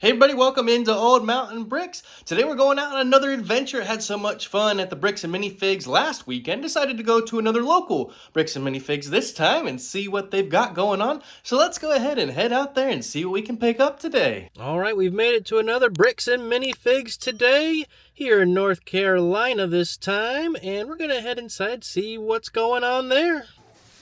Hey everybody, welcome into Old Mountain Bricks. Today we're going out on another adventure. Had so much fun at the Bricks and Minifigs last weekend. Decided to go to another local Bricks and Minifigs this time and see what they've got going on. So let's go ahead and head out there and see what we can pick up today. All right, we've made it to another Bricks and Minifigs today here in North Carolina this time, and we're going to head inside see what's going on there.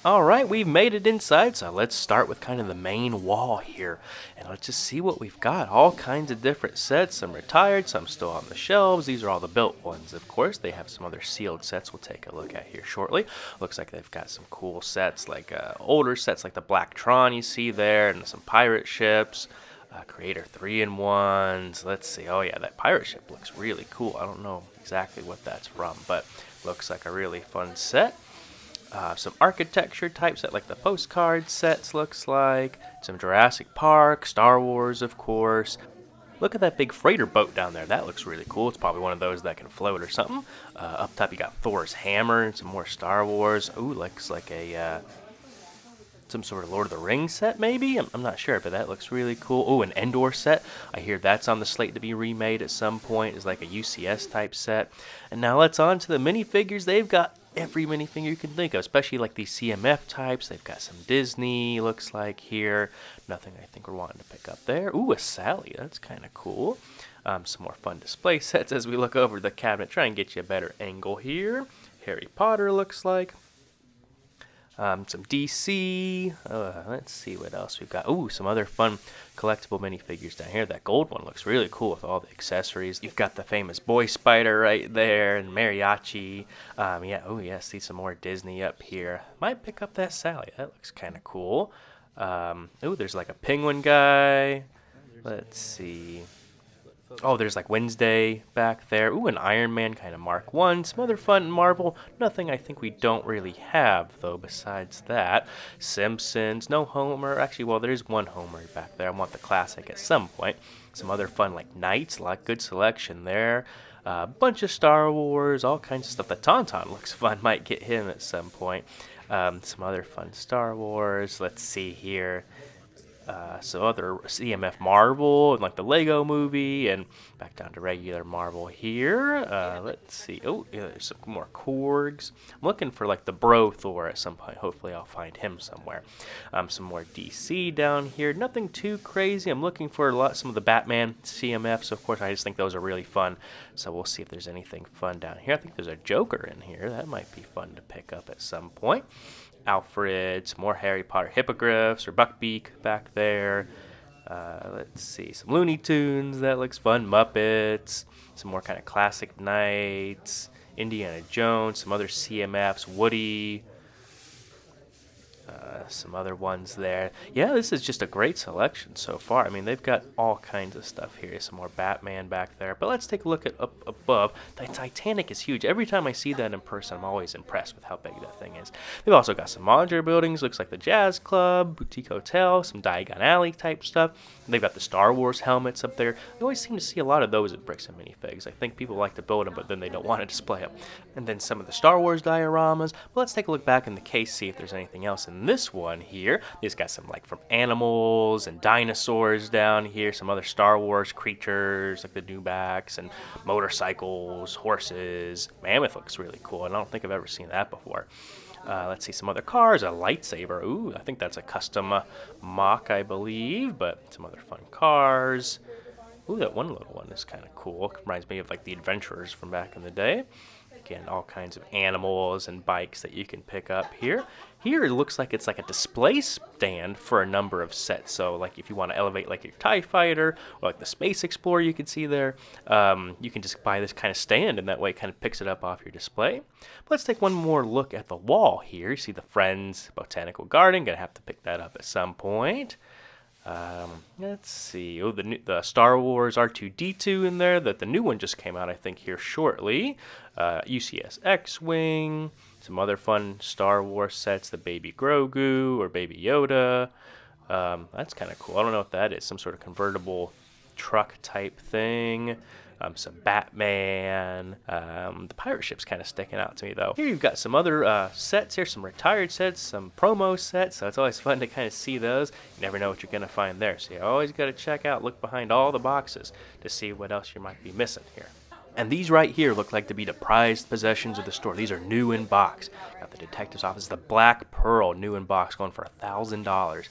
All right, we've made it inside, so let's start with kind of the main wall here, and let's just see what we've got. All kinds of different sets, some retired, some still on the shelves. These are all the built ones, of course. They have some other sealed sets we'll take a look at here shortly. Looks like they've got some cool sets, like older sets like the Black Tron you see there, and some pirate ships. Creator 3-in-1s. Let's see. Oh yeah, that pirate ship looks really cool. I don't know exactly what that's from, but looks like a really fun set. Some architecture type set like the postcard sets looks like. Some Jurassic Park, Star Wars, of course. Look at that big freighter boat down there. That looks really cool. It's probably one of those that can float or something. Up top you got Thor's hammer and some more Star Wars. Ooh, looks like a some sort of Lord of the Rings set maybe? I'm not sure, but that looks really cool. Ooh, an Endor set. I hear that's on the slate to be remade at some point. It's like a UCS type set. And now let's on to the minifigures. They've got every minifigure you can think of, especially like these CMF types. They've got some Disney, looks like here. Nothing I think we're wanting to pick up there. Ooh, a Sally. That's kind of cool. Some more fun display sets as we look over the cabinet. Try and get you a better angle here. Harry Potter looks like. Some DC. Let's see what else we've got. Ooh, some other fun collectible minifigures down here. That gold one looks really cool with all the accessories. You've got the famous Boy Spider right there and Mariachi. Yeah. Oh, yeah. See some more Disney up here. Might pick up that Sally. That looks kind of cool. Ooh, there's like a penguin guy. Let's see. Oh, there's like Wednesday back there. Ooh, an Iron Man kind of Mark 1. Some other fun Marvel. Nothing I think we don't really have, though, besides that. Simpsons. No Homer. Actually, well, there's one Homer back there. I want the classic at some point. Some other fun like Knights. A lot good selection there. A bunch of Star Wars. All kinds of stuff. The Tauntaun looks fun. Might get him at some point. Some other fun Star Wars. Let's see here. Some other CMF Marvel and like the Lego movie, and back down to regular Marvel here. Let's see. Oh, yeah, there's some more Korgs. I'm looking for like the Bro Thor at some point. Hopefully I'll find him somewhere. Some more DC down here. Nothing too crazy. I'm looking for some of the Batman CMFs. Of course, I just think those are really fun. So we'll see if there's anything fun down here. I think there's a Joker in here. That might be fun to pick up at some point. Alfred, some more Harry Potter hippogriffs or Buckbeak back there. Let's see, some Looney Tunes, that looks fun. Muppets, some more kind of classic Knights, Indiana Jones, some other CMFs, Woody, some other ones there. Yeah, this is just a great selection so far. I mean, they've got all kinds of stuff here. Some more Batman back there. But let's take a look at up above. The Titanic is huge. Every time I see that in person, I'm always impressed with how big that thing is. They've also got some modular buildings. Looks like the Jazz Club, Boutique Hotel, some Diagon Alley type stuff. They've got the Star Wars helmets up there. I always seem to see a lot of those at Bricks and Minifigs. I think people like to build them, but then they don't want to display them. And then some of the Star Wars dioramas. But let's take a look back in the case, see if there's anything else in this one here. They've got some like from animals and dinosaurs down here, some other Star Wars creatures like the Newbacks and motorcycles, horses. Mammoth looks really cool, and I don't think I've ever seen that before. Let's see some other cars, a lightsaber. Ooh, I think that's a custom mock, I believe, but some other fun cars. Ooh, that one little one is kind of cool. Reminds me of like the adventurers from back in the day. Again, all kinds of animals and bikes that you can pick up here. Here it looks like it's like a display stand for a number of sets. So like if you want to elevate like your TIE Fighter or like the Space Explorer you can see there, you can just buy this kind of stand and that way it kind of picks it up off your display. But let's take one more look at the wall here. You see the Friends Botanical Garden. Gonna have to pick that up at some point. Let's see. Oh, the Star Wars R2-D2 in there. That the new one just came out, I think, here shortly. UCS X-Wing. Some other fun Star Wars sets. The Baby Grogu or Baby Yoda. That's kind of cool. I don't know what that is. Some sort of convertible truck type thing. Some Batman. The pirate ship's kind of sticking out to me, though. Here you've got some other sets here, some retired sets, some promo sets, so it's always fun to kind of see those. You never know what you're going to find there, so you always got to check out, look behind all the boxes to see what else you might be missing here. And these right here look like to be the prized possessions of the store. These are new in box. Got the detective's office, the Black Pearl, new in box, going for $1,000.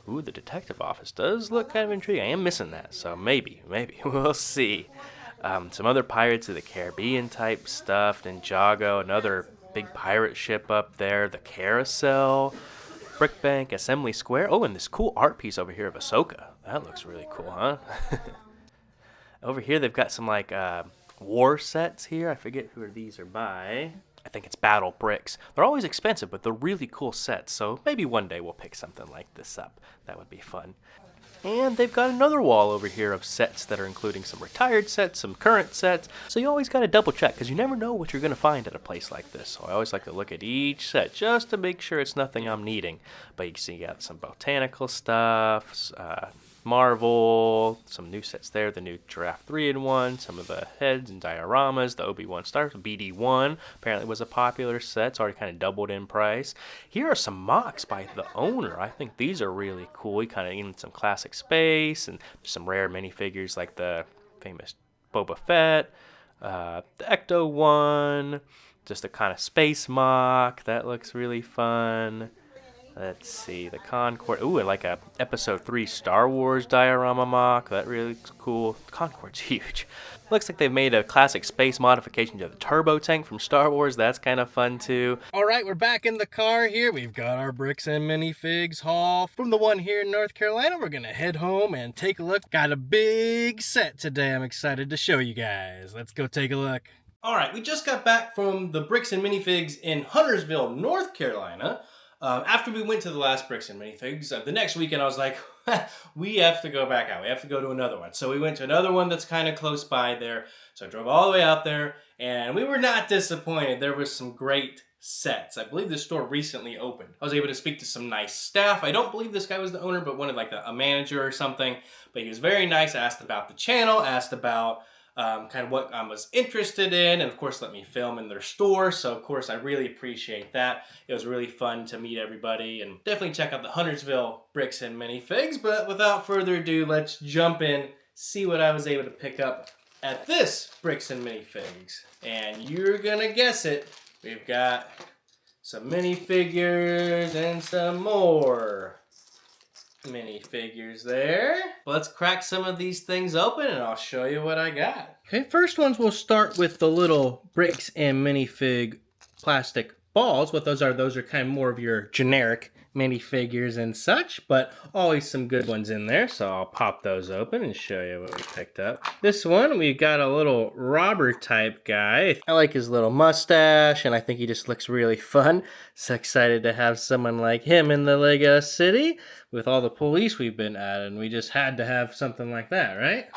Ooh, the detective office does look kind of intriguing. I am missing that, so maybe, we'll see. Some other Pirates of the Caribbean type stuff, Ninjago, another big pirate ship up there, the Carousel, Brickbank, Assembly Square. Oh, and this cool art piece over here of Ahsoka. That looks really cool, huh? Over here they've got some like war sets here. I forget who these are by. I think it's Battle Bricks. They're always expensive, but they're really cool sets, so maybe one day we'll pick something like this up. That would be fun. And they've got another wall over here of sets that are including some retired sets, some current sets. So you always got to double check because you never know what you're going to find at a place like this. So I always like to look at each set just to make sure it's nothing I'm needing. But you can see you got some botanical stuff, Marvel, some new sets there, the new Giraffe 3-in-1, some of the heads and dioramas, the Obi-Wan Stars, BD-1 apparently was a popular set. It's already kind of doubled in price. Here are some mocks by the owner. I think these are really cool. You kind of in some classic space and some rare minifigures like the famous Boba Fett, the Ecto one, just a kind of space mock. That looks really fun. Let's see, the Concorde. Ooh, like a Episode 3 Star Wars diorama mock. That really looks cool. The Concorde's huge. Looks like they've made a classic space modification to the turbo tank from Star Wars. That's kind of fun, too. All right, we're back in the car here. We've got our Bricks and Minifigs haul from the one here in North Carolina. We're going to head home and take a look. Got a big set today I'm excited to show you guys. Let's go take a look. All right, we just got back from the Bricks and Minifigs in Huntersville, North Carolina. After we went to the last Bricks and Minifigs, the next weekend I was like, we have to go back out. We have to go to another one. So we went to another one that's kind of close by there. So I drove all the way out there, and we were not disappointed. There was some great sets. I believe the store recently opened. I was able to speak to some nice staff. I don't believe this guy was the owner, but one of like a manager or something. But he was very nice. Asked about the channel, asked about kind of what I was interested in, and of course let me film in their store. So of course I really appreciate that. It was really fun to meet everybody, and definitely check out the Huntersville Bricks and Minifigs. But without further ado, let's jump in, see what I was able to pick up at this Bricks and Minifigs. And you're gonna guess it, we've got some minifigures and some more minifigures there. Let's crack some of these things open and I'll show you what I got. Okay, first ones we'll start with the little Bricks and Minifig plastic balls. What those are kind of more of your generic minifigures and such, but always some good ones in there. So I'll pop those open and show you what we picked up. This one, we got a little robber type guy. I like his little mustache, and I think he just looks really fun. So excited to have someone like him in the Lego City. With all the police we've been at, and we just had to have something like that, right?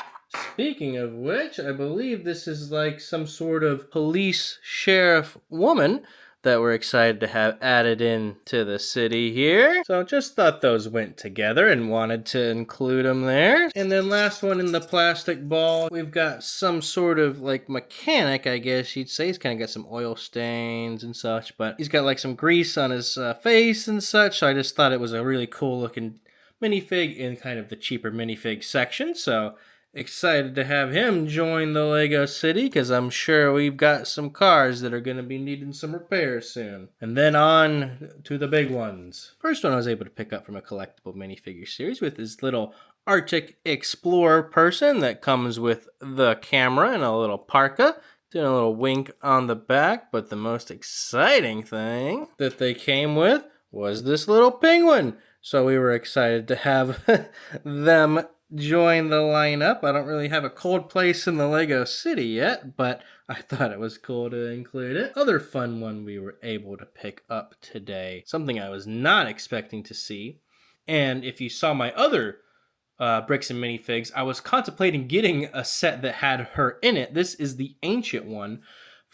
Speaking of which, I believe this is like some sort of police sheriff woman that we're excited to have added into the city here. So just thought those went together and wanted to include them there. And then last one in the plastic ball, we've got some sort of like mechanic, I guess you'd say. He's kind of got some oil stains and such, but he's got like some grease on his face and such. So I just thought it was a really cool looking minifig in kind of the cheaper minifig section. So excited to have him join the Lego City because I'm sure we've got some cars that are going to be needing some repairs soon. And then on to the big ones. First one I was able to pick up from a collectible minifigure series with this little Arctic Explorer person that comes with the camera and a little parka. Doing a little wink on the back, but the most exciting thing that they came with was this little penguin. So we were excited to have them join the lineup. I don't really have a cold place in the Lego City yet, but I thought it was cool to include it. Other fun one we were able to pick up today, something I was not expecting to see. And if you saw my other Bricks and Minifigs, I was contemplating getting a set that had her in it. This is the ancient one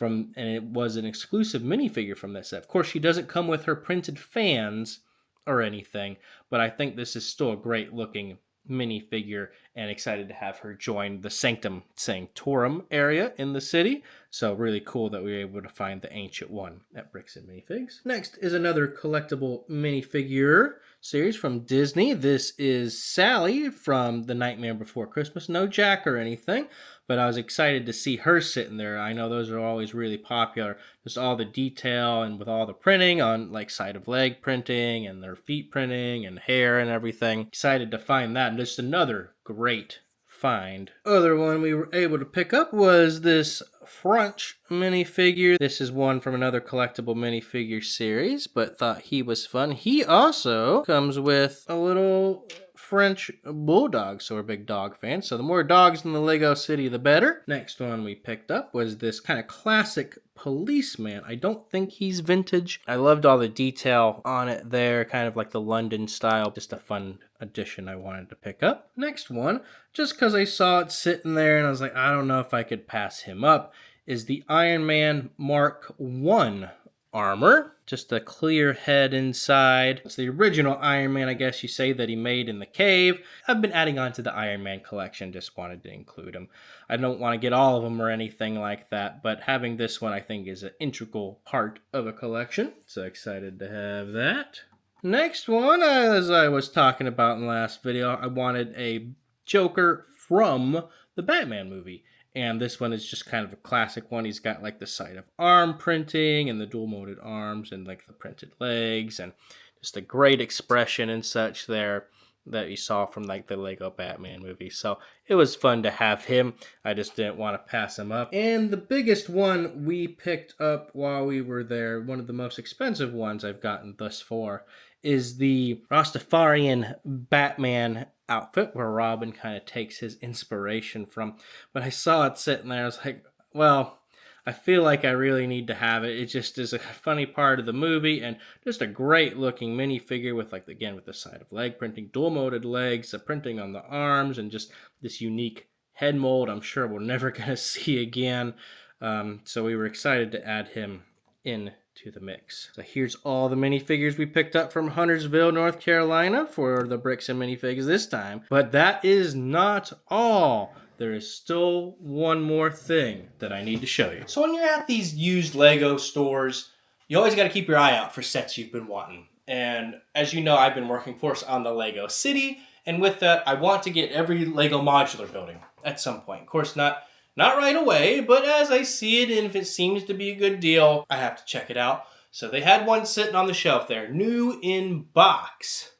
and it was an exclusive minifigure from this set. Of course, she doesn't come with her printed fans or anything, but I think this is still a great looking minifigure, and excited to have her join the Sanctum Sanctorum area in the city. So really cool that we were able to find the ancient one at Bricks and Minifigs. Next is another collectible minifigure series from Disney. This is Sally from The Nightmare Before Christmas. No Jack or anything, but I was excited to see her sitting there. I know those are always really popular. Just all the detail and with all the printing on like side of leg printing and their feet printing and hair and everything. Excited to find that. And just another great find. Other one we were able to pick up was this French minifigure. This is one from another collectible minifigure series, but thought he was fun. He also comes with a little French bulldog, so we're big dog fans. So the more dogs in the Lego city, the better. Next one we picked up was this kind of classic policeman. I don't think he's vintage. I loved all the detail on it there, kind of like the London style. Just a fun addition I wanted to pick up. Next one, just because I saw it sitting there and I was like, I don't know if I could pass him up, is the Iron Man Mark I armor. Just a clear head inside. It's the original Iron Man, I guess you say, that he made in the cave. I've been adding on to the Iron Man collection, just wanted to include him. I don't want to get all of them or anything like that, but having this one I think is an integral part of a collection. So excited to have that. Next one, as I was talking about in the last video, I wanted a Joker from the Batman movie. And this one is just kind of a classic one. He's got like the side of arm printing and the dual molded arms and like the printed legs and just a great expression and such there that you saw from like the Lego Batman movie. So it was fun to have him. I just didn't want to pass him up. And the biggest one we picked up while we were there, one of the most expensive ones I've gotten thus far, is the Rastafarian Batman outfit where Robin kind of takes his inspiration from. But I saw it sitting there. I was like, well, I feel like I really need to have it. It just is a funny part of the movie and just a great looking minifigure with like, again, with the side of leg printing, dual molded legs, the printing on the arms, and just this unique head mold I'm sure we're never going to see again. So we were excited to add him in to the mix. So here's all the minifigures we picked up from Huntersville, North Carolina for the Bricks and Minifigs this time. But that is not all. There is still one more thing that I need to show you. So when you're at these used Lego stores, you always got to keep your eye out for sets you've been wanting. And as you know, I've been working for us on the Lego City. And with that, I want to get every Lego modular building at some point. Of course, not right away, but as I see it, and if it seems to be a good deal, I have to check it out. So they had one sitting on the shelf there, new in box,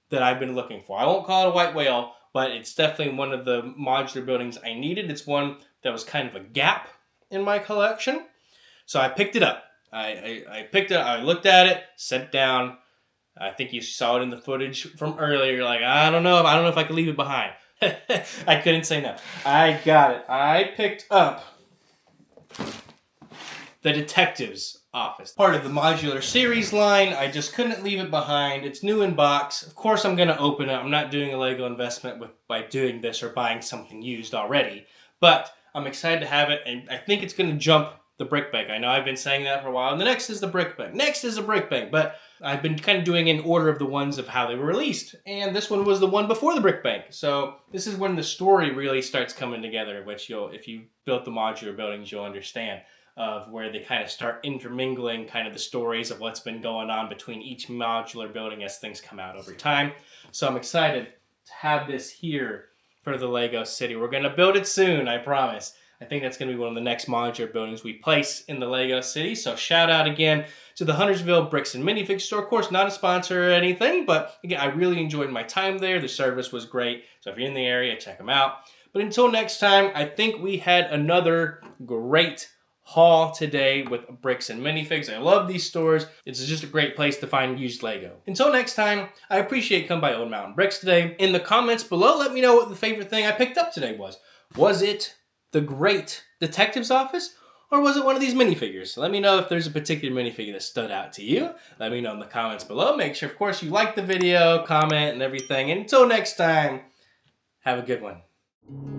that I've been looking for. I won't call it a white whale, but it's definitely one of the modular buildings I needed. It's one that was kind of a gap in my collection. So I picked it up. I picked it up, I looked at it, set it down. I think you saw it in the footage from earlier. You're like, I don't know if I can leave it behind. I couldn't say no. I got it. I picked up the Detective's Office. Part of the modular series line. I just couldn't leave it behind. It's new in box. Of course I'm going to open it. I'm not doing a Lego investment by doing this or buying something used already. But I'm excited to have it, and I think it's going to jump the brick bank. I know I've been saying that for a while. And the next is the brick bank. Next is the brick bank. But I've been kind of doing in order of the ones of how they were released. And this one was the one before the brick bank. So this is when the story really starts coming together, which if you built the modular buildings, you'll understand, of where they kind of start intermingling kind of the stories of what's been going on between each modular building as things come out over time. So I'm excited to have this here for the Lego City. We're going to build it soon, I promise. I think that's going to be one of the next modular buildings we place in the Lego City. So shout out again to the Huntersville Bricks and Minifigs Store. Of course, not a sponsor or anything, but again, I really enjoyed my time there. The service was great. So if you're in the area, check them out. But until next time, I think we had another great haul today with Bricks and Minifigs. I love these stores. It's just a great place to find used Lego. Until next time, I appreciate Come by Old Mountain Bricks today. In the comments below, let me know what the favorite thing I picked up today was. Was it the great Detective's Office? Or was it one of these minifigures? Let me know if there's a particular minifigure that stood out to you. Let me know in the comments below. Make sure, of course, you like the video, comment, and everything. And until next time, have a good one.